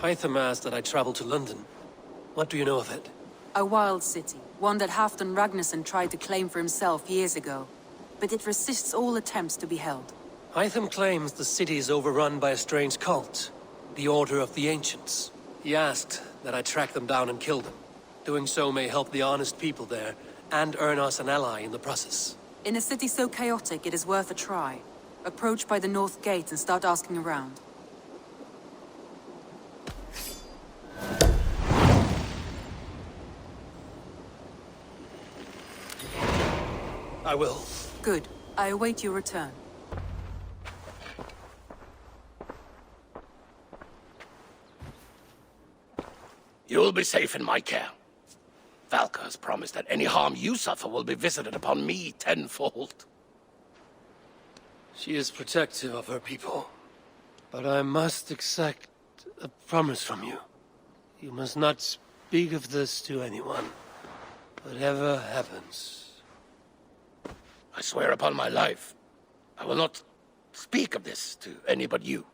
Hytham asked that I travel to London. What do you know of it? A wild city, one that Halfdan Ragnarsson tried to claim for himself years ago. But it resists all attempts to be held. Hytham claims the city is overrun by a strange cult, the Order of the Ancients. He asked that I track them down and kill them. Doing so may help the honest people there, and earn us an ally in the process. In a city so chaotic, it is worth a try. Approach by the North Gate and start asking around. I will. Good. I await your return. You'll be safe in my care. Valka has promised that any harm you suffer will be visited upon me tenfold. She is protective of her people. But I must exact a promise from you. You must not speak of this to anyone. Whatever happens. I swear upon my life, I will not speak of this to any but you.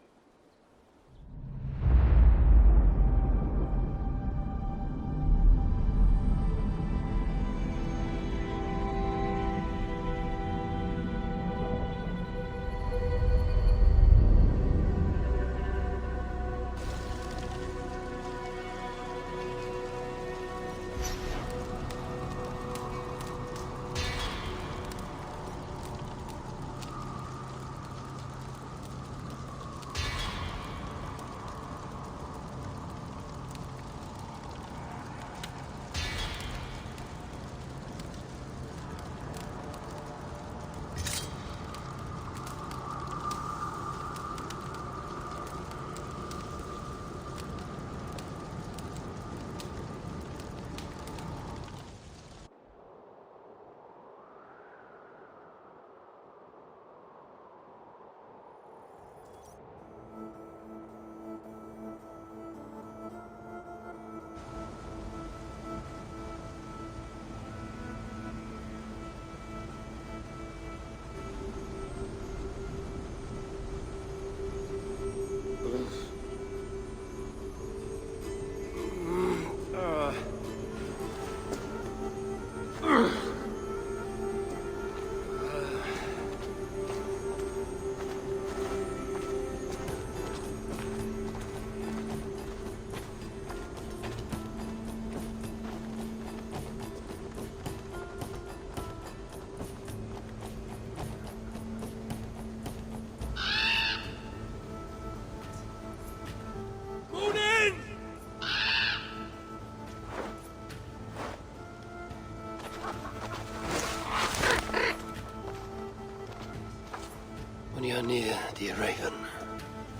When you're near, dear Raven,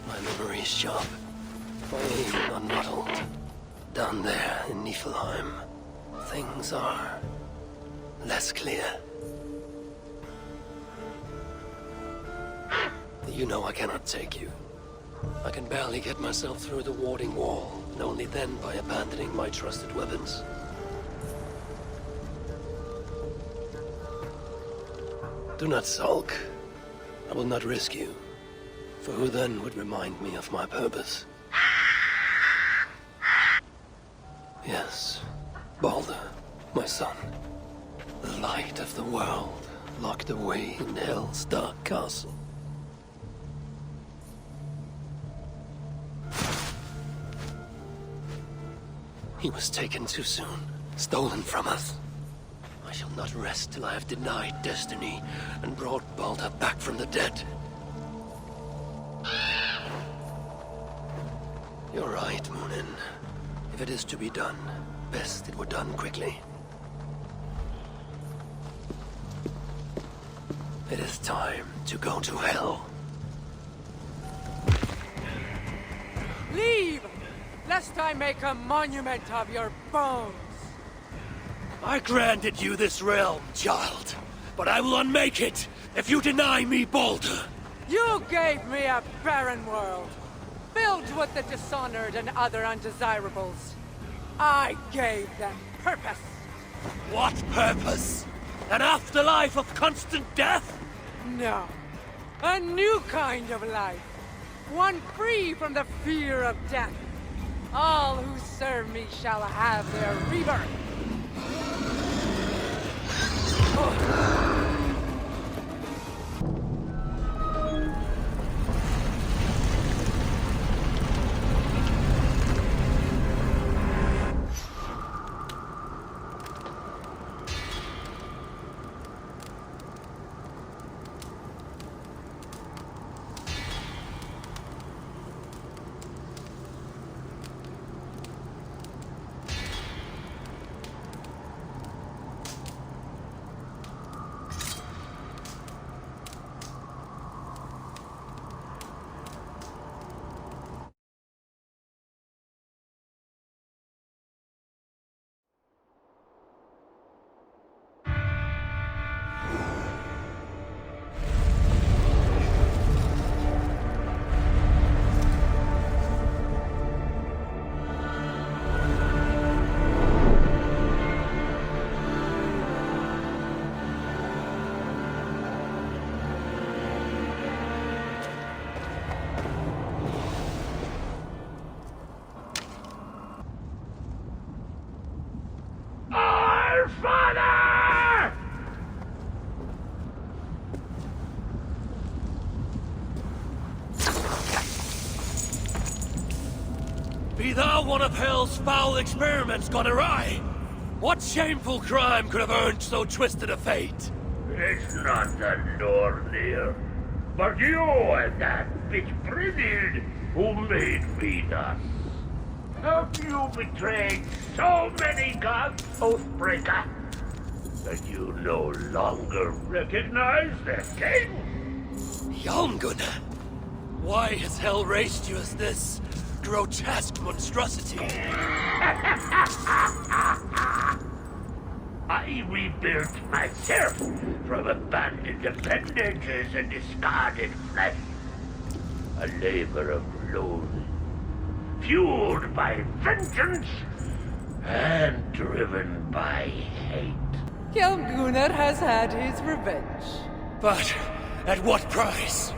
my memory is sharp, my aim unmuddled. Down there in Niflheim, things are less clear. You know I cannot take you. I can barely get myself through the warding wall, and only then by abandoning my trusted weapons. Do not sulk. I will not risk you. For who then would remind me of my purpose? Yes, Baldur, my son. The light of the world, locked away in Hell's dark castle. He was taken too soon, stolen from us. I shall not rest till I have denied destiny and brought Baldur back from the dead. You're right, Munin. If it is to be done, best it were done quickly. It is time to go to hell. Leave! Lest I make a monument of your bones! I granted you this realm, child, but I will unmake it if you deny me Baldur. You gave me a barren world, filled with the dishonored and other undesirables. I gave them purpose. What purpose? An afterlife of constant death? No. A new kind of life. One free from the fear of death. All who serve me shall have their rebirth. Father! Be thou one of hell's foul experiments gone awry? What shameful crime could have earned so twisted a fate? It's not the Nornir, but you and that bitch Brynhild who made me thus. Have you betrayed so many gods, Oathbreaker, that you no longer recognize their king? Youngun! Why has hell raised you as this grotesque monstrosity? I rebuilt myself from abandoned appendages and discarded flesh. A labor of loathing, fueled by vengeance and driven by hate. Young Gunnar has had his revenge. But at what price?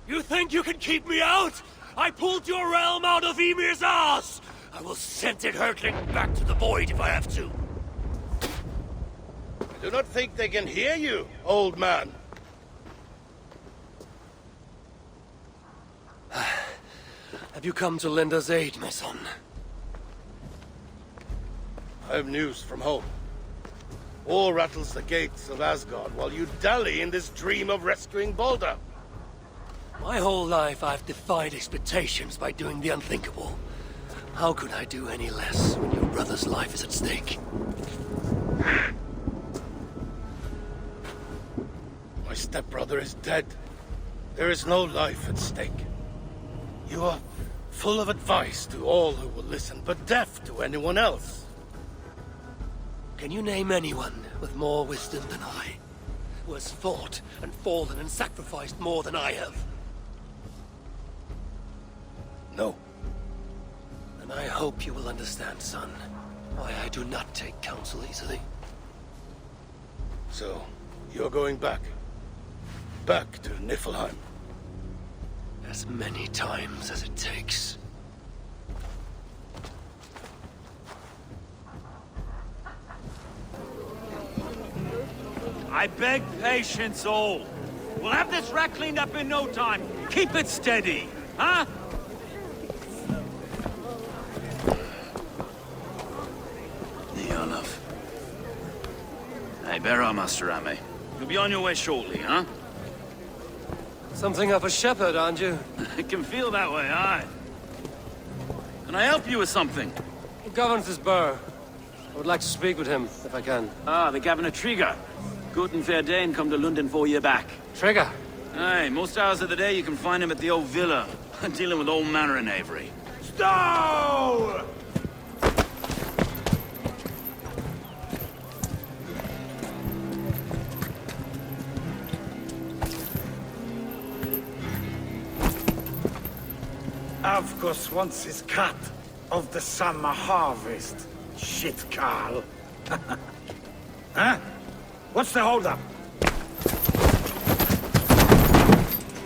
You think you can keep me out? I pulled your realm out of Ymir's ass! I will send it hurtling back to the void if I have to. I do not think they can hear you, old man. Have you come to lend us aid, my son? I have news from home. War rattles the gates of Asgard while you dally in this dream of rescuing Baldur. My whole life I've defied expectations by doing the unthinkable. How could I do any less when your brother's life is at stake? My stepbrother is dead. There is no life at stake. You are full of advice to all who will listen, but deaf to anyone else. Can you name anyone with more wisdom than I? Who has fought and fallen and sacrificed more than I have? No. And I hope you will understand, son, why I do not take counsel easily. So, you're going back? Back to Niflheim? As many times as it takes. I beg patience, all. We'll have this wreck cleaned up in no time. Keep it steady, huh? Enough. Hey, bear our Master Ame. You'll be on your way shortly, huh? Something of a shepherd, aren't you? It can feel that way, aye. Can I help you with something? Who governs this burr? I would like to speak with him, if I can. Ah, the Governor Trigger. Good and fair Dane come to London 4 years back. Trigger? Aye, most hours of the day you can find him at the old villa, dealing with all manner of knavery. Stow! Avgos wants his cut of the summer harvest. Shit, Carl. Huh? What's the holdup?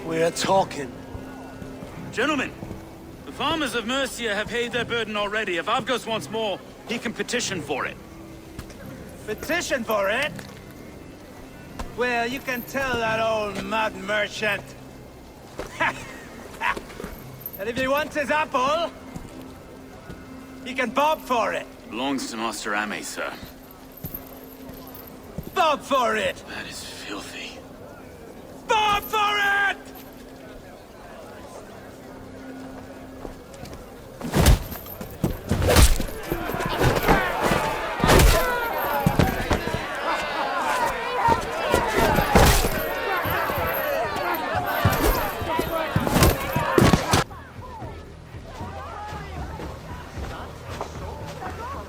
We're talking. Gentlemen, the farmers of Mercia have paid their burden already. If Avgos wants more, he can petition for it. Petition for it? Well, you can tell that old mud merchant. And if he wants his apple, he can bob for it. Belongs to Master Ame, sir. Bob for it! That is filthy. Bob for it!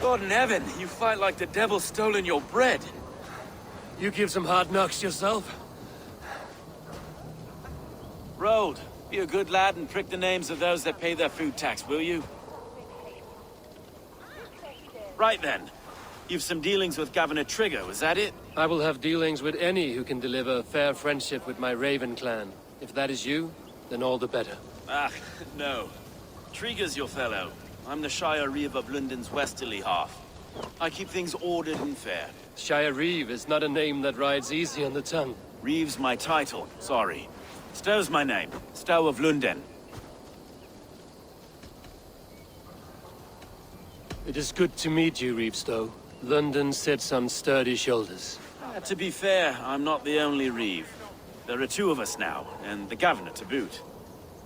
God in heaven, you fight like the devil's stolen your bread. You give some hard knocks yourself? Road, be a good lad and prick the names of those that pay their food tax, will you? Right then. You've some dealings with Governor Trigger, was that it? I will have dealings with any who can deliver fair friendship with my Raven clan. If that is you, then all the better. Ah, no. Trigger's your fellow. I'm the Shire Reeve of London's westerly half. I keep things ordered and fair. Shire Reeve is not a name that rides easy on the tongue. Reeve's my title, sorry. Stow's my name. Stow of London. It is good to meet you, Reeve Stow. London sits on sturdy shoulders. To be fair, I'm not the only Reeve. There are two of us now, and the governor to boot.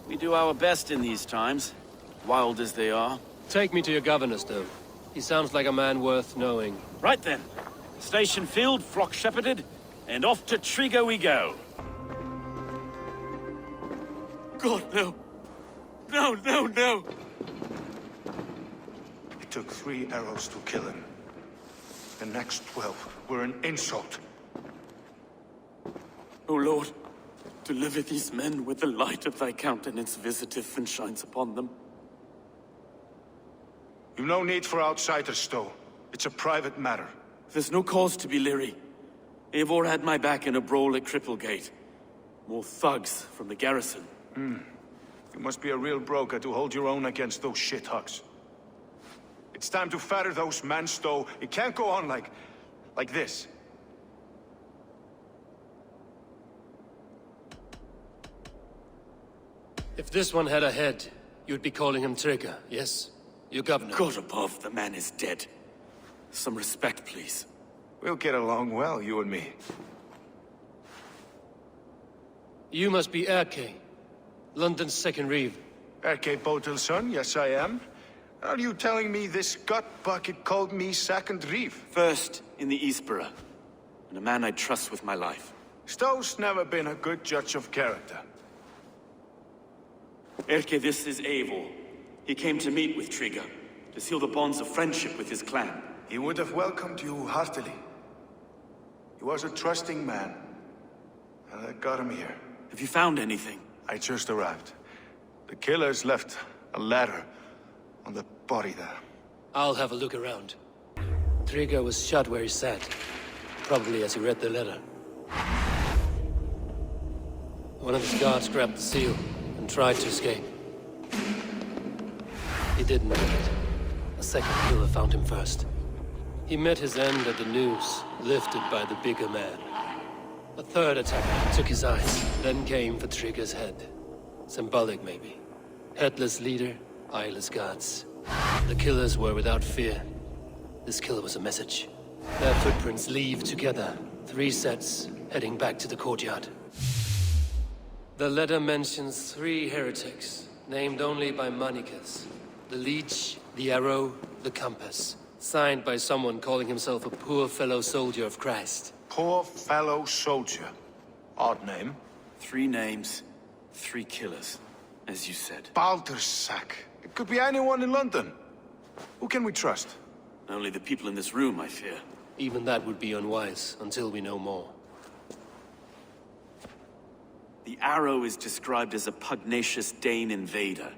We do our best in these times, wild as they are. Take me to your governor, Stow. He sounds like a man worth knowing. Right then. Station filled, flock shepherded, and off to Trigger we go. God, no. No, no, no! It took 3 arrows to kill him. The next 12 were an insult. O Lord, deliver these men with the light of thy countenance visiteth and shines upon them. You've no need for outsiders, Stow. It's a private matter. There's no cause to be leery. Eivor had my back in a brawl at Cripplegate. More thugs from the garrison. You must be a real broker to hold your own against those shithugs. It's time to fetter those men, Stow. It can't go on like this. If this one had a head, you'd be calling him Trigger, yes? Your governor. God above, the man is dead. Some respect, please. We'll get along well, you and me. You must be Erke, London's second Reeve. Erke Botel's son, yes I am. Are you telling me this gut bucket called me second Reeve? First in the Eastborough, and a man I trust with my life. Stow's never been a good judge of character. Erke, this is Eivor. He came to meet with Trigger, to seal the bonds of friendship with his clan. He would have welcomed you heartily. He was a trusting man, and I got him here. Have you found anything? I just arrived. The killers left a letter on the body there. I'll have a look around. Trigger was shot where he sat, probably as he read the letter. One of his guards grabbed the seal and tried to escape. He didn't make it. A second killer found him first. He met his end at the noose, lifted by the bigger man. A third attacker took his eyes, then came for Trigger's head. Symbolic, maybe. Headless leader, eyeless guards. The killers were without fear. This kill was a message. Their footprints leave together. 3 sets, heading back to the courtyard. The letter mentions 3 heretics, named only by monikers. The Leech, the Arrow, the Compass. Signed by someone calling himself a poor fellow soldier of Christ. Poor fellow soldier. Odd name. 3 names, 3 killers, as you said. Baldersack. It could be anyone in London. Who can we trust? Only the people in this room, I fear. Even that would be unwise, until we know more. The Arrow is described as a pugnacious Dane invader.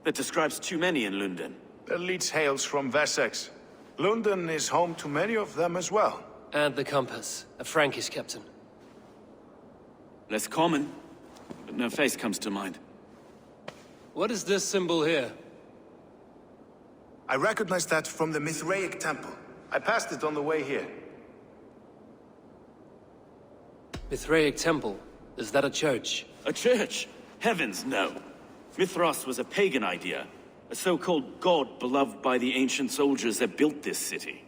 That describes too many in London. The leech hails from Wessex. London is home to many of them as well. And the compass, a Frankish captain. Less common, but no face comes to mind. What is this symbol here? I recognize that from the Mithraic temple. I passed it on the way here. Mithraic temple? Is that a church? A church? Heavens, no. Mithras was a pagan idea. A so-called god beloved by the ancient soldiers that built this city.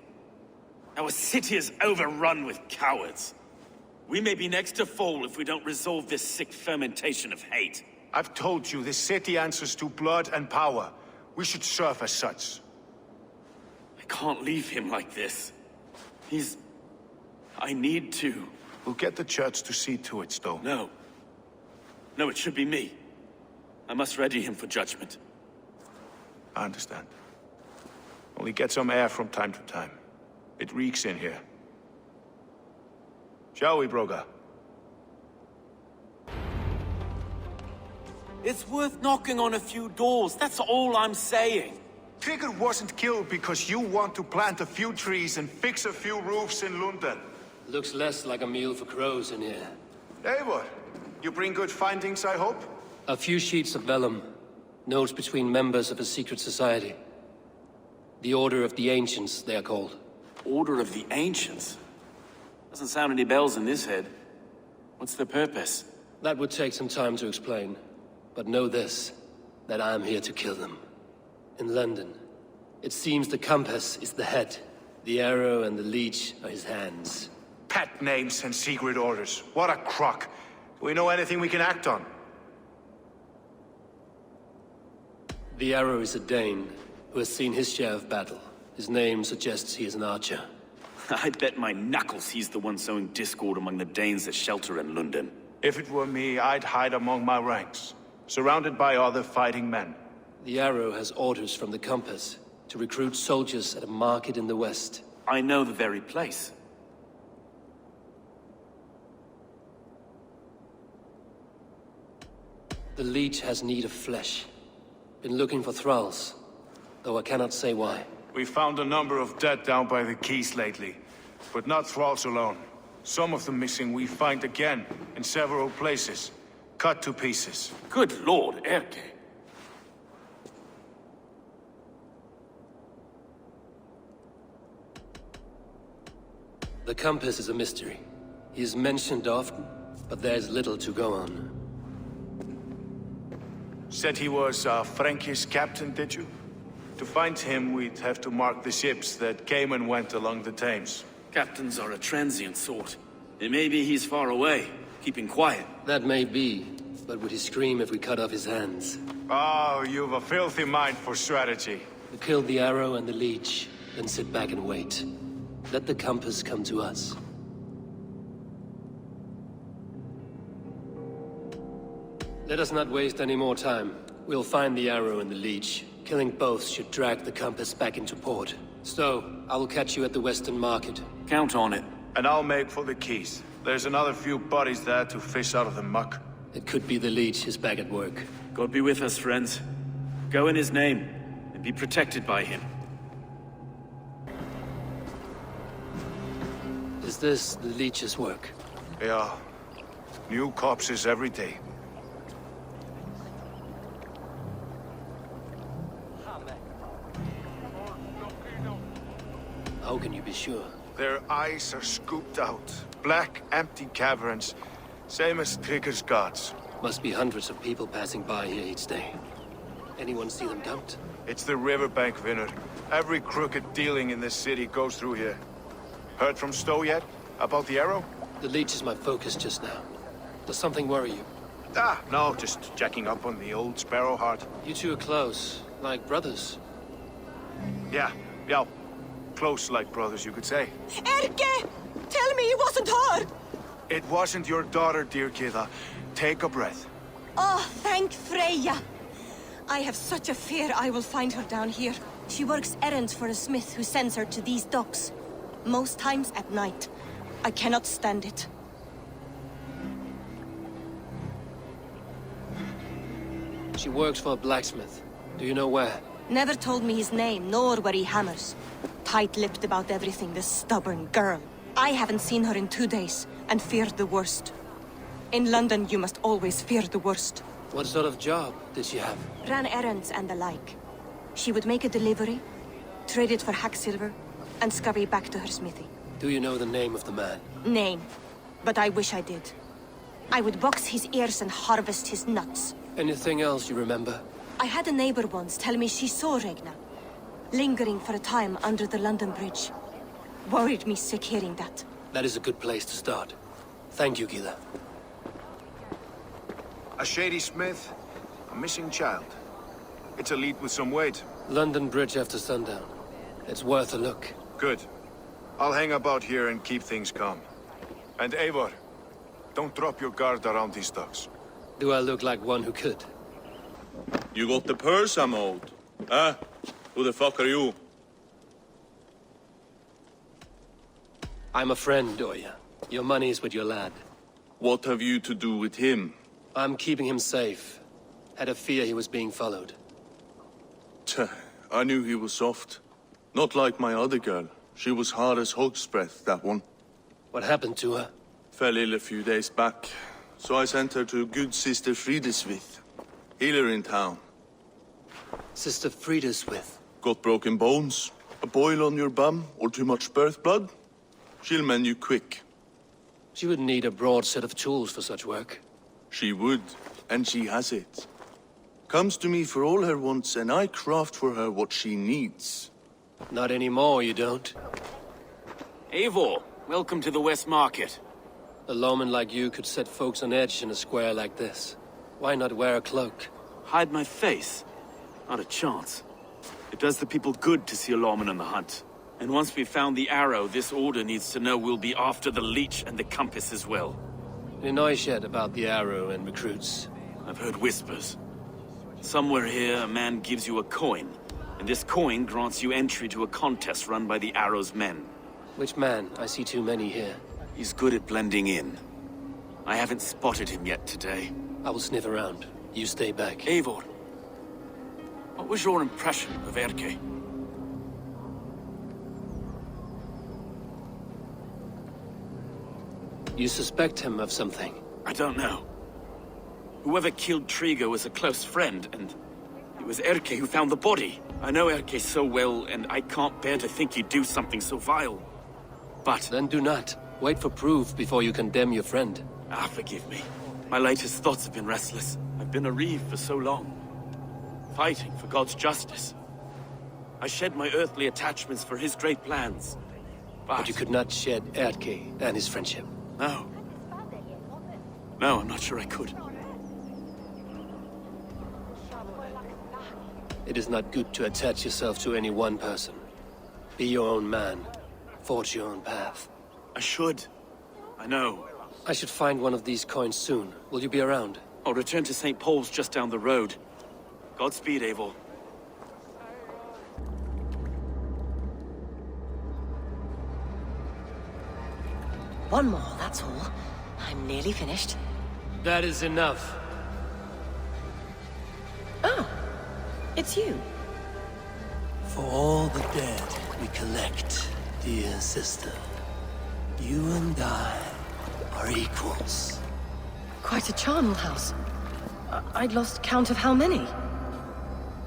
Our city is overrun with cowards. We may be next to fall if we don't resolve this sick fermentation of hate. I've told you, this city answers to blood and power. We should serve as such. I can't leave him like this. I need to. We'll get the church to see to it, Stowe. No. No, it should be me. I must ready him for judgment. I understand. Only get some air from time to time. It reeks in here. Shall we, Broga? It's worth knocking on a few doors, that's all I'm saying. Trigger wasn't killed because you want to plant a few trees and fix a few roofs in London. Looks less like a meal for crows in here. Eivor, you bring good findings, I hope? A few sheets of vellum. Notes between members of a secret society. The Order of the Ancients, they are called. Order of the Ancients? Doesn't sound any bells in this head. What's their purpose? That would take some time to explain. But know this, that I am here to kill them. In London, it seems the compass is the head. The arrow and the leech are his hands. Pet names and secret orders. What a crock. Do we know anything we can act on? The arrow is a Dane, who has seen his share of battle. His name suggests he is an archer. I bet my knuckles he's the one sowing discord among the Danes that shelter in London. If it were me, I'd hide among my ranks, surrounded by other fighting men. The arrow has orders from the compass to recruit soldiers at a market in the west. I know the very place. The leech has need of flesh. Been looking for thralls, though I cannot say why. We found a number of dead down by the quays lately, but not thralls alone. Some of the missing we find again in several places, cut to pieces. Good lord, Erke. The compass is a mystery. He is mentioned often, but there is little to go on. Said he was a Frankish captain, did you? To find him, we'd have to mark the ships that came and went along the Thames. Captains are a transient sort. It may be he's far away, keeping quiet. That may be, but would he scream if we cut off his hands? Oh, you've a filthy mind for strategy. We kill the arrow and the leech, then sit back and wait. Let the compass come to us. Let us not waste any more time. We'll find the arrow and the leech. Killing both should drag the compass back into port. Stowe, I will catch you at the Western Market. Count on it. And I'll make for the quays. There's another few bodies there to fish out of the muck. It could be the leech is back at work. God be with us, friends. Go in his name, and be protected by him. Is this the leech's work? Yeah. New corpses every day. How can you be sure? Their eyes are scooped out. Black, empty caverns. Same as Trigger's gods. Must be hundreds of people passing by here each day. Anyone see them dumped? It's the riverbank, Vinner. Every crooked dealing in this city goes through here. Heard from Stowe yet? About the arrow? The leech is my focus just now. Does something worry you? No, just checking up on the old Sparrowheart. You two are close, like brothers. Yeah. Close like brothers, you could say. Erke! Tell me it wasn't her! It wasn't your daughter, dear Kida. Take a breath. Oh, thank Freya! I have such a fear I will find her down here. She works errands for a smith who sends her to these docks. Most times at night. I cannot stand it. She works for a blacksmith. Do you know where? Never told me his name, nor where he hammers. Tight-lipped about everything, this stubborn girl. I haven't seen her in 2 days, and feared the worst. In London, you must always fear the worst. What sort of job did she have? Ran errands and the like. She would make a delivery, trade it for hack silver, and scurry back to her smithy. Do you know the name of the man? Name. But I wish I did. I would box his ears and harvest his nuts. Anything else you remember? I had a neighbor once tell me she saw Regna, lingering for a time under the London Bridge. Worried me sick hearing that. That is a good place to start. Thank you, Gila. A shady smith, a missing child. It's a lead with some weight. London Bridge after sundown. It's worth a look. Good. I'll hang about here and keep things calm. And Eivor, don't drop your guard around these docks. Do I look like one who could? You got the purse, I'm old. Huh? Who the fuck are you? I'm a friend, Doya. Your money's with your lad. What have you to do with him? I'm keeping him safe. Had a fear he was being followed. Tch, I knew he was soft. Not like my other girl. She was hard as hog's breath, that one. What happened to her? Fell ill a few days back. So I sent her to good Sister Frideswith. Healer in town. Sister Frideswith. Got broken bones, a boil on your bum, or too much birth blood? She'll mend you quick. She would need a broad set of tools for such work. She would, and she has it. Comes to me for all her wants, and I craft for her what she needs. Not anymore, you don't. Eivor, welcome to the West Market. A lawman like you could set folks on edge in a square like this. Why not wear a cloak? Hide my face? Not a chance. It does the people good to see a lawman on the hunt. And once we've found the arrow, this order needs to know we'll be after the leech and the compass as well. Any noise yet about the arrow and recruits? I've heard whispers. Somewhere here, a man gives you a coin, and this coin grants you entry to a contest run by the Arrow's men. Which man? I see too many here. He's good at blending in. I haven't spotted him yet today. I will sniff around. You stay back. Eivor, what was your impression of Erke? You suspect him of something? I don't know. Whoever killed Trigo was a close friend, and it was Erke who found the body. I know Erke so well, and I can't bear to think he'd do something so vile. But... Then do not. Wait for proof before you condemn your friend. Forgive me. My latest thoughts have been restless. I've been a reeve for so long. Fighting for God's justice. I shed my earthly attachments for his great plans. But you could not shed Erke and his friendship. No. No, I'm not sure I could. It is not good to attach yourself to any one person. Be your own man. Forge your own path. I should. I know. I should find one of these coins soon. Will you be around? I'll return to St. Paul's just down the road. Godspeed, Eivor. One more, that's all. I'm nearly finished. That is enough. Oh, it's you. For all the dead we collect, dear sister, you and I are equals. Quite a charnel house. I'd lost count of how many.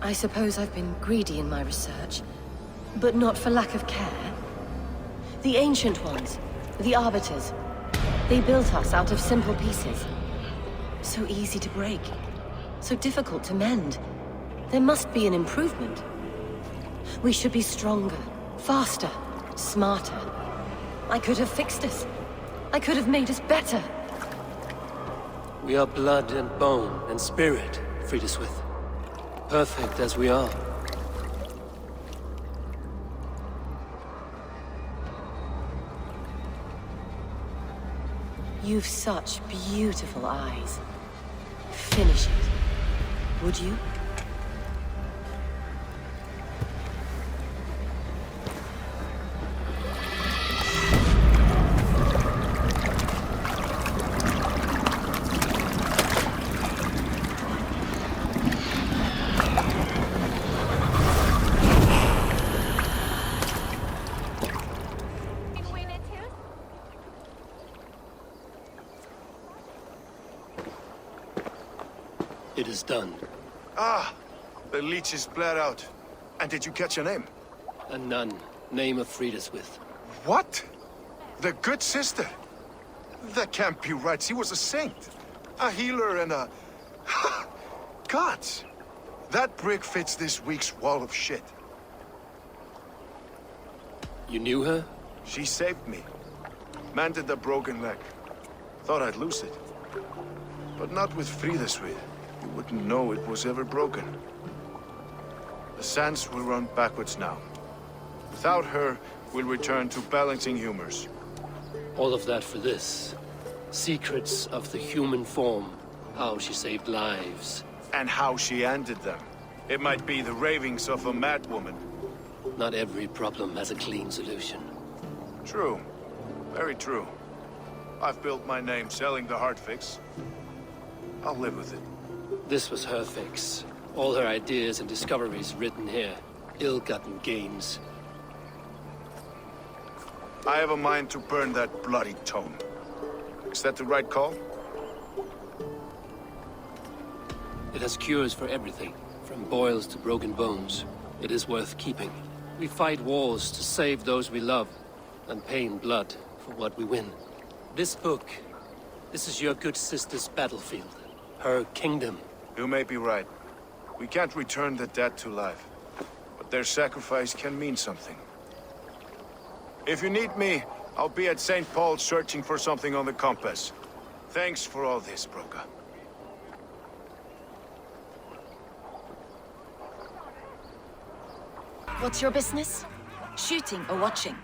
I suppose I've been greedy in my research, but not for lack of care. The Ancient Ones, the Arbiters, they built us out of simple pieces. So easy to break, so difficult to mend. There must be an improvement. We should be stronger, faster, smarter. I could have fixed us. I could have made us better. We are blood and bone and spirit, Frideswith. Perfect as we are. You've such beautiful eyes. finish it. Would you? It is done. Ah, the leech is bled out. And did you catch a name? A nun. Name of Frida's with. What? The good sister? That can't be right. She was a saint. A healer and a... Gods! That brick fits this week's wall of shit. You knew her? She saved me. Mended the broken leg. Thought I'd lose it. But not with Frida's with. You wouldn't know it was ever broken. The sands will run backwards now. Without her, we'll return to balancing humors. All of that for this. Secrets of the human form. How she saved lives. And how she ended them. It might be the ravings of a madwoman. Not every problem has a clean solution. True. Very true. I've built my name selling the heart fix. I'll live with it. This was her fix. All her ideas and discoveries written here. Ill-gotten gains. I have a mind to burn that bloody tome. Is that the right call? It has cures for everything, from boils to broken bones. It is worth keeping. We fight wars to save those we love, and pay in blood for what we win. This book, this is your good sister's battlefield. Her kingdom. You may be right. We can't return the dead to life. But their sacrifice can mean something. If you need me, I'll be at St. Paul's searching for something on the compass. Thanks for all this, Broca. What's your business? Shooting or watching?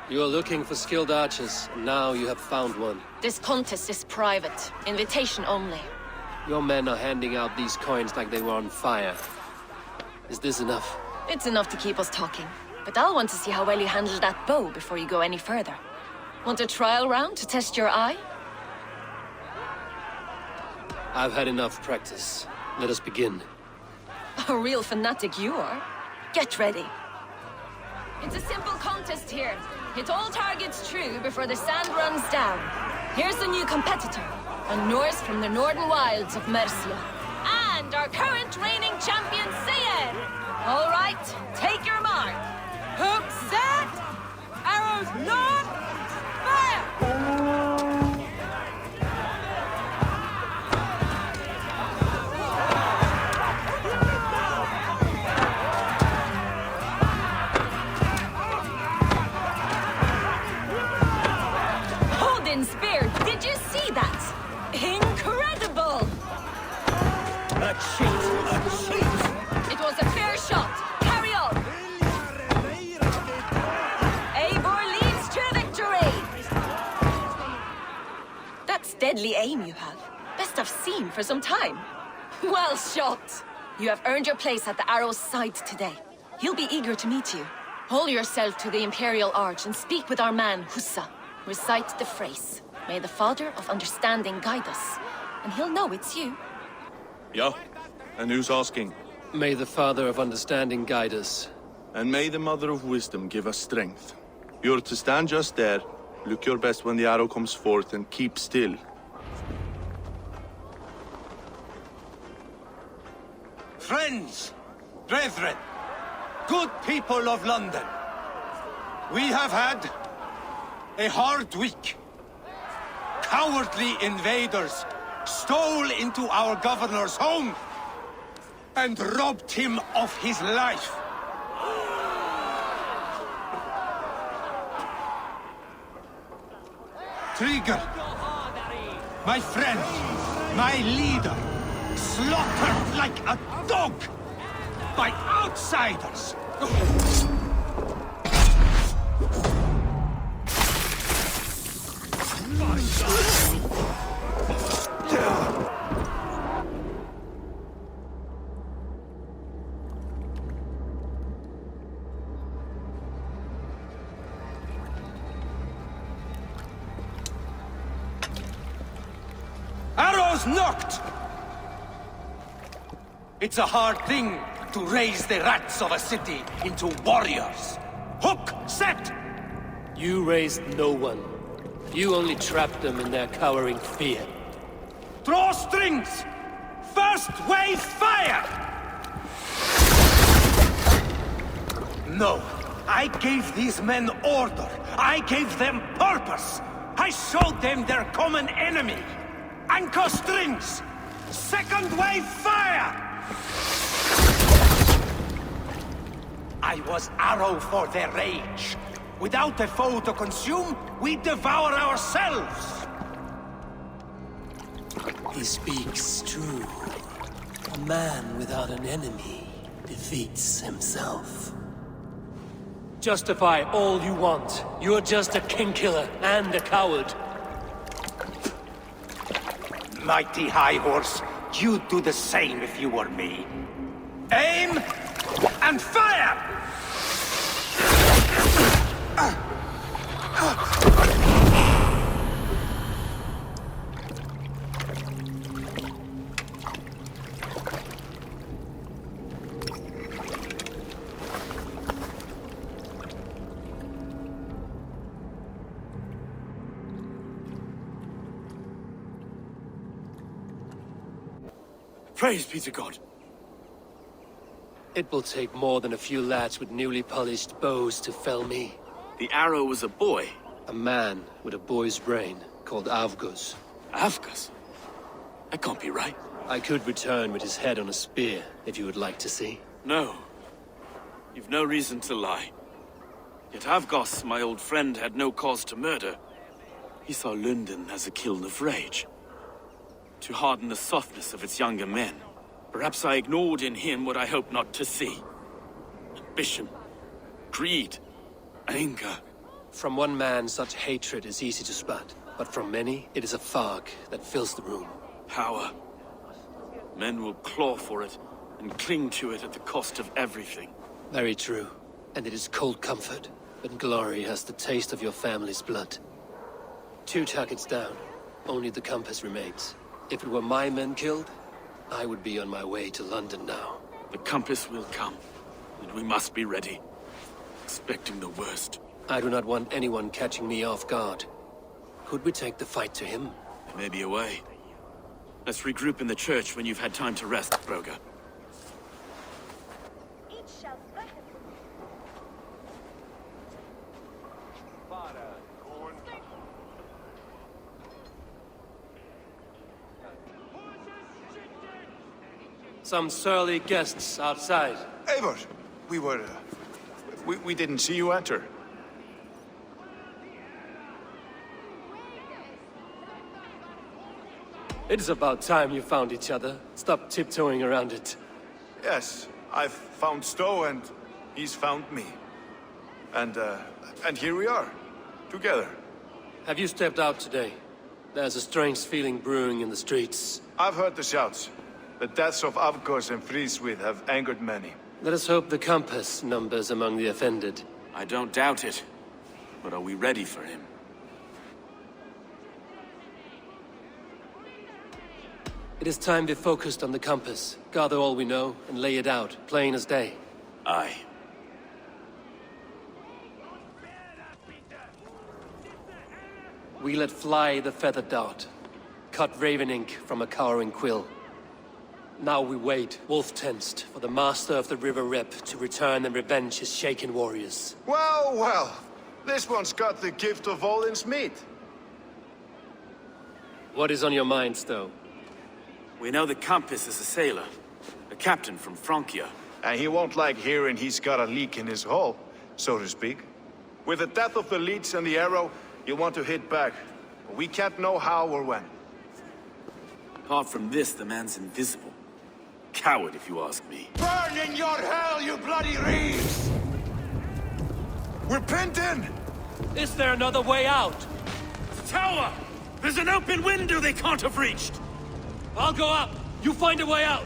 You are looking for skilled archers, and now you have found one. This contest is private. Invitation only. Your men are handing out these coins like they were on fire. Is this enough? It's enough to keep us talking. But I'll want to see how well you handle that bow before you go any further. Want a trial round to test your eye? I've had enough practice. Let us begin. A real fanatic you are. Get ready. It's a simple contest here. Hit all targets true before the sand runs down. Here's the new competitor, a Norse from the northern wilds of Mercia. And our current reigning champion, Cien! All right, take your mark. Hook set! Arrows not! Fire! Odin's spear, did you see that? Incredible! A cheat! A cheat! It was a fair shot. Carry on. Eivor leads to victory! That's deadly aim you have. Best I've seen for some time. Well shot! You have earned your place at the Arrow's side today. He'll be eager to meet you. Hold yourself to the Imperial Arch and speak with our man, Hussa. Recite the phrase. May the Father of Understanding guide us. And he'll know it's you. Yeah? And who's asking? May the Father of Understanding guide us. And may the Mother of Wisdom give us strength. You're to stand just there, look your best when the arrow comes forth, and keep still. Friends, brethren, good people of London, we have had a hard week. Cowardly invaders stole into our governor's home and robbed him of his life. Trigger, my friend, my leader, slaughtered like a dog by outsiders. has knocked! It's a hard thing to raise the rats of a city into warriors. Hook, set! You raised no one. You only trapped them in their cowering fear. Draw strings! First wave fire! No. I gave these men order. I gave them purpose. I showed them their common enemy. Anchor strings! Second wave fire! I was arrow for their rage. Without a foe to consume, we devour ourselves. He speaks true. A man without an enemy defeats himself. Justify all you want. You're just a king-killer and a coward. Mighty High Horse, you'd do the same if you were me. Aim and fire! Praise be to God. It will take more than a few lads with newly polished bows to fell me. The arrow was a boy. A man with a boy's brain, called Avgus. Avgus? That can't be right. I could return with his head on a spear, if you would like to see. No. You've no reason to lie. Yet Avgos, my old friend, had no cause to murder. He saw London as a kiln of rage. To harden the softness of its younger men. Perhaps I ignored in him what I hoped not to see. Ambition, greed, anger. From one man, such hatred is easy to spot. But from many, it is a fog that fills the room. Power. Men will claw for it, and cling to it at the cost of everything. Very true. And it is cold comfort. But glory has the taste of your family's blood. 2 targets down. Only the compass remains. If it were my men killed, I would be on my way to London now. The compass will come, and we must be ready. Expecting the worst. I do not want anyone catching me off guard. Could we take the fight to him? There may be a way. Let's regroup in the church when you've had time to rest, Broga. Some surly guests outside. Eivor! We didn't see you enter. It is about time you found each other. Stop tiptoeing around it. Yes, I've found Stowe and he's found me. And here we are, together. Have you stepped out today? There's a strange feeling brewing in the streets. I've heard the shouts. The deaths of Avgos and Friswith have angered many. Let us hope the compass numbers among the offended. I don't doubt it. But are we ready for him? It is time to focus on the compass. Gather all we know and lay it out, plain as day. Aye. We let fly the feathered dart. Cut raven ink from a cowering quill. Now we wait, wolf-tensed, for the master of the River Rep to return and revenge his shaken warriors. Well, well. This one's got the gift of Odin's meat. What is on your minds, though? We know the compass is a sailor. A captain from Francia. And he won't like hearing he's got a leak in his hull, so to speak. With the death of the leech and the arrow, you want to hit back. But we can't know how or when. Apart from this, the man's invisible. Coward, if you ask me. Burn in your hell, you bloody reeves! We're pinned in! Is there another way out? Tower! There's an open window they can't have reached! I'll go up! You find a way out!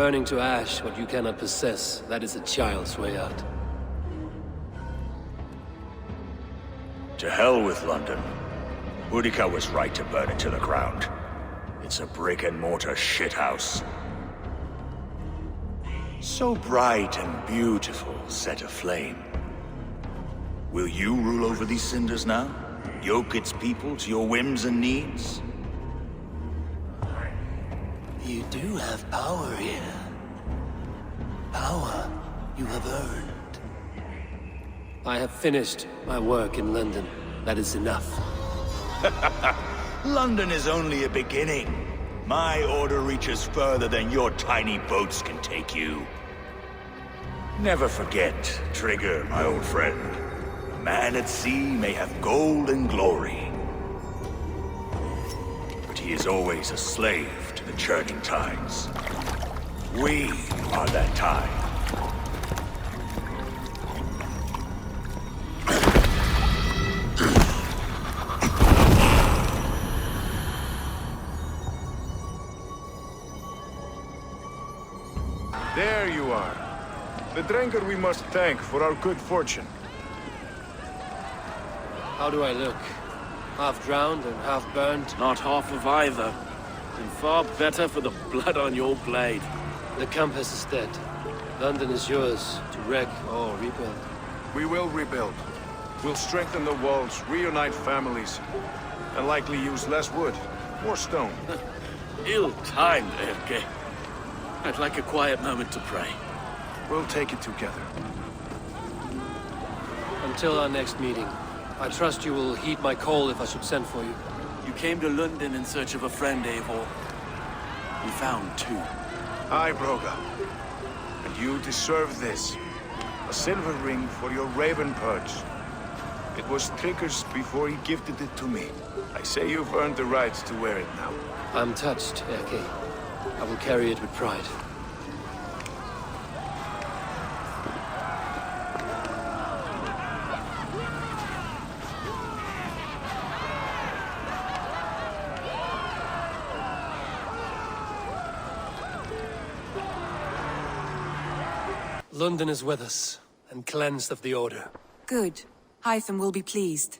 Burning to ash what you cannot possess, that is a child's way out. To hell with London. Boudica was right to burn it to the ground. It's a brick-and-mortar shithouse. So bright and beautiful, set aflame. Will you rule over these cinders now? Yoke its people to your whims and needs? You do have power here. Power you have earned. I have finished my work in London. That is enough. London is only a beginning. My order reaches further than your tiny boats can take you. Never forget, Trigger, my old friend. A man at sea may have gold and glory, but he is always a slave to the churning tides. We are that tide. There you are. The Drenker we must thank for our good fortune. How do I look? Half drowned and half burned? Not half of either. And far better for the blood on your blade. The Compass is dead. London is yours, to wreck or rebuild. We will rebuild. We'll strengthen the walls, reunite families, and likely use less wood, more stone. Ill-timed, Erke. I'd like a quiet moment to pray. We'll take it together. Until our next meeting, I trust you will heed my call if I should send for you. You came to London in search of a friend, Eivor. We found two. Aye, Broga. And you deserve this. A silver ring for your raven perch. It was Trigger's before he gifted it to me. I say you've earned the right to wear it now. I'm touched, Erke. I will carry it with pride. London is with us, and cleansed of the Order. Good. Hytham will be pleased.